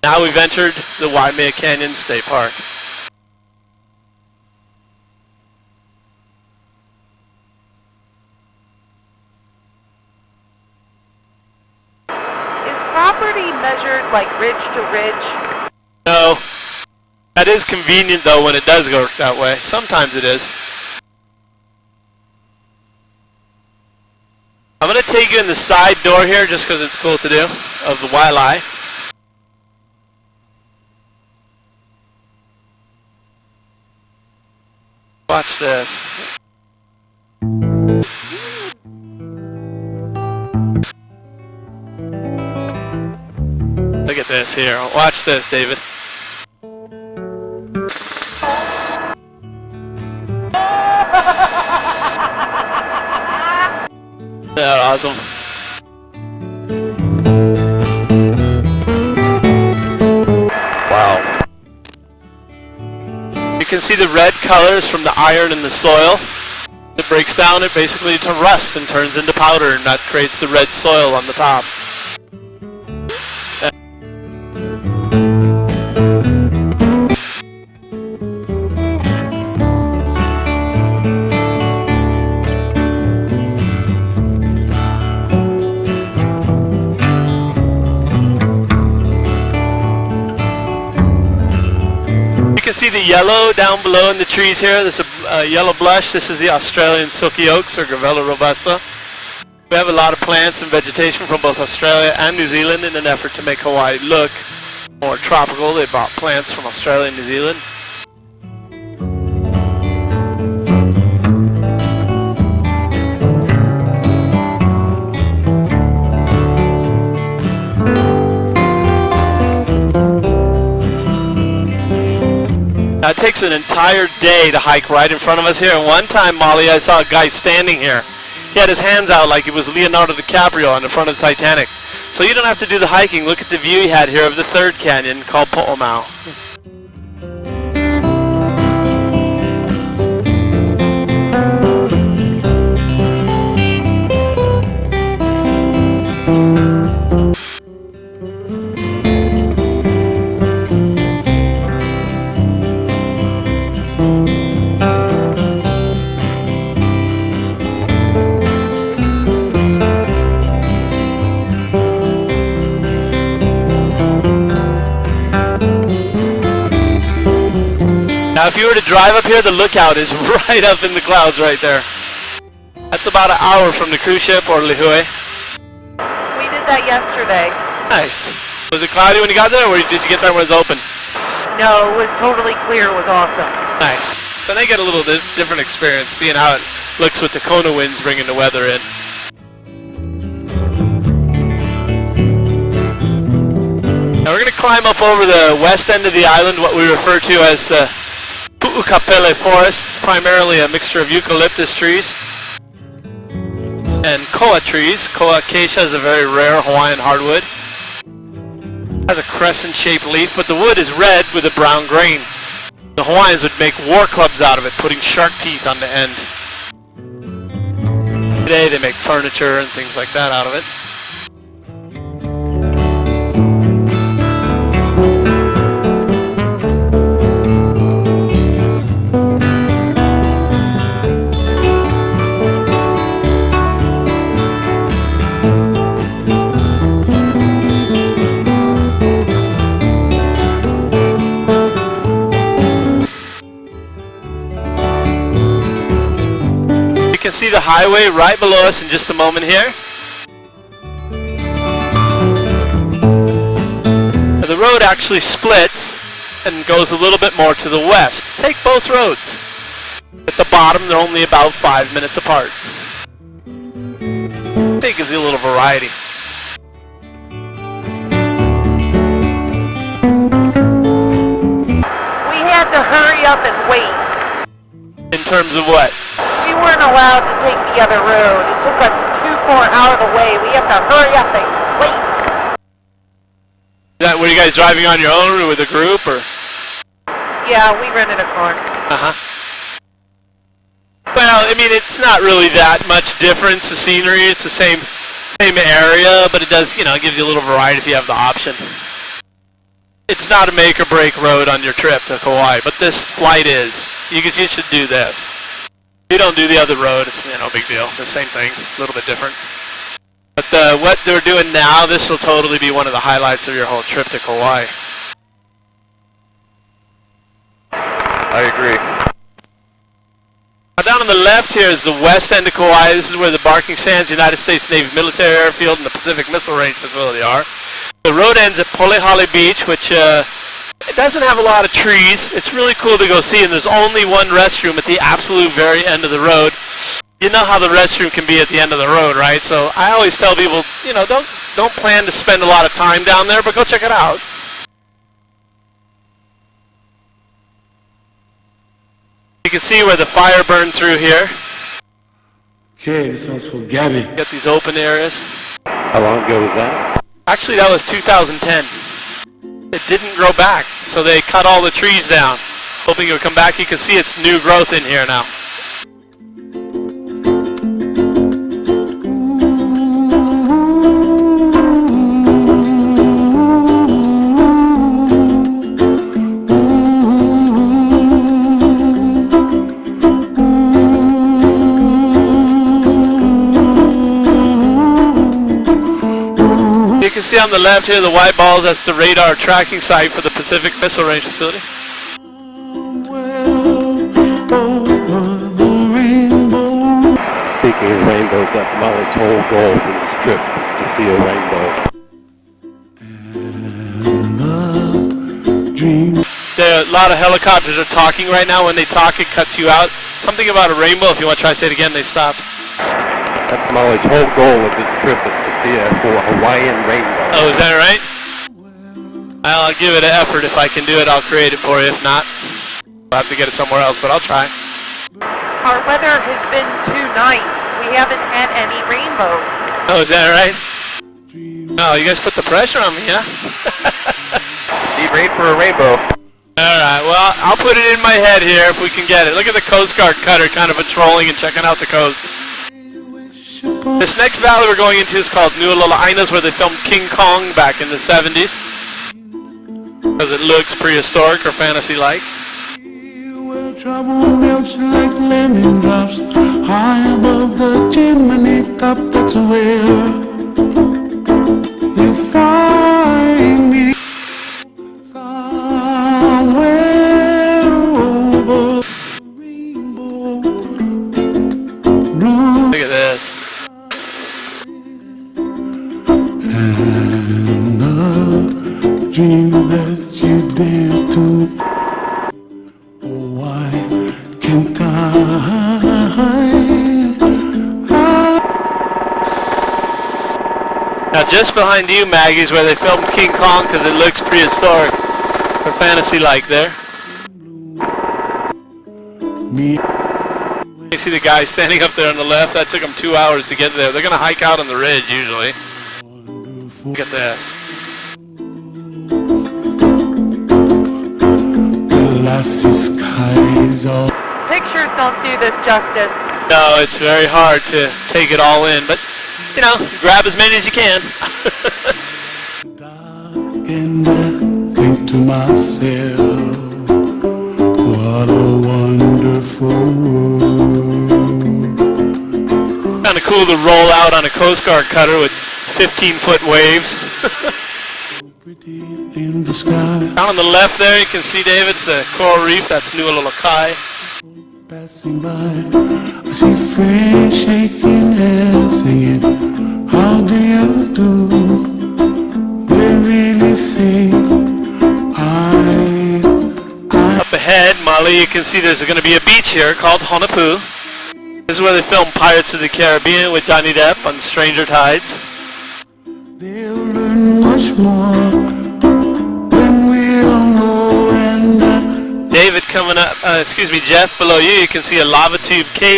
Now we've entered the Waimea Canyon State Park. Is property measured like ridge to ridge? No. That is convenient though when it does go that way. Sometimes it is. I'm going to take you in the side door here just because it's cool to do, of the Wailai. Watch this. Look at this here. Watch this, David. Yeah, awesome. Wow. You can see the red colors from the iron in the soil. It breaks down it basically to rust and turns into powder, and that creates the red soil on the top. You can see the yellow down below in the trees here. There's a yellow blush. This is the Australian silky oaks, or Gravella robusta. We have a lot of plants and vegetation from both Australia and New Zealand in an effort to make Hawaii look more tropical. They brought plants from Australia and New Zealand. It takes an entire day to hike right in front of us here. And one time, Molly, I saw a guy standing here. He had his hands out like he was Leonardo DiCaprio on the front of the Titanic. So you don't have to do the hiking. Look at the view he had here of the third canyon called Po'omau. Now if you were to drive up here, the lookout is right up in the clouds right there. That's about an hour from the cruise ship or Lihue. We did that yesterday. Nice. Was it cloudy when you got there, or did you get there when it was open? No, it was totally clear. It was awesome. Nice. So they get a little different experience, seeing how it looks with the Kona winds bringing the weather in. Now we're going to climb up over the west end of the island, what we refer to as the Pu'ukapele forest. It's primarily a mixture of eucalyptus trees and koa trees. Koa acacia is a very rare Hawaiian hardwood. It has a crescent-shaped leaf, but the wood is red with a brown grain. The Hawaiians would make war clubs out of it, putting shark teeth on the end. Today they make furniture and things like that out of it. You can see the highway right below us in just a moment here. The road actually splits and goes a little bit more to the west. Take both roads. At the bottom, they're only about 5 minutes apart. I think it gives you a little variety. We had to hurry up and wait. In terms of what? We weren't allowed to take the other road. It took us too far out of the way. We have to hurry up and wait. Were you guys driving on your own or with a group, or? Yeah, we rented a car. Uh-huh. Well, I mean, it's not really that much difference, the scenery. It's the same area, but it does, you know, it gives you a little variety if you have the option. it's not a make or break road on your trip to Kauai, but this flight is. You should do this. If you don't do the other road, it's no big deal. The same thing, a little bit different. But what they're doing now, this will totally be one of the highlights of your whole trip to Kauai. I agree. Now down on the left here is the west end of Kauai. This is where the Barking Sands United States Navy Military Airfield and the Pacific Missile Range facility are. The road ends at Polihale Beach, which it doesn't have a lot of trees. It's really cool to go see, and there's only one restroom at the absolute very end of the road. You know how the restroom can be at the end of the road, right? So I always tell people, don't plan to spend a lot of time down there, but go check it out. You can see where the fire burned through here. Okay, this one's for Gabby. Got these open areas. How long ago was that? Actually, that was 2010. It didn't grow back, so they cut all the trees down. Hoping it would come back. You can see it's new growth in here now. You can see on the left here the white balls, that's the radar tracking site for the Pacific Missile Range facility. Speaking of rainbows, that's Molly's whole goal for this trip, is to see a rainbow. There are a lot of helicopters are talking right now. When they talk, it cuts you out. Something about a rainbow. If you want to try to say it again, they stop. That's Molly's whole goal of this trip, is to see a Hawaiian rainbow. Oh, is that right? I'll give it an effort. If I can do it, I'll create it for you. If not, I'll have to get it somewhere else, but I'll try. Our weather has been too nice. We haven't had any rainbows. Oh, is that right? Oh, you guys put the pressure on me, huh? Need rain for a rainbow. Alright, well, I'll put it in my head here if we can get it. Look at the Coast Guard cutter kind of patrolling and checking out the coast. This next valley we're going into is called Nu'ula'ainas, where they filmed King Kong back in the 70s. Because it looks prehistoric or fantasy-like. Trouble melts like lemon drops high above the chimney top. That's where you find me, somewhere over the rainbow blue. Look at this. And the dream that you dare to. Why can't I? Now just behind you, Maggie, is where they filmed King Kong because it looks prehistoric or fantasy-like there. Me. You see the guy standing up there on the left? That took them 2 hours to get there. They're going to hike out on the ridge usually. Look at this. Glassy skies all. Pictures don't do this justice. No, it's very hard to take it all in, but grab as many as you can. And I think to myself, what a wonderful world. Kind of cool to roll out on a Coast Guard cutter with 15-foot waves. Pretty in the sky. Down on the left there, you can see, David, it's the coral reef. That's Nu'ula'ainas. Passing by, I see friends shaking hands, singing, how do you do? They really say, Up ahead, Molly, you can see there's going to be a beach here called Honopu. This is where they filmed Pirates of the Caribbean with Johnny Depp on Stranger Tides. they'll learn much more than we'll know. And David coming up, Jeff, below you, you can see a lava tube cave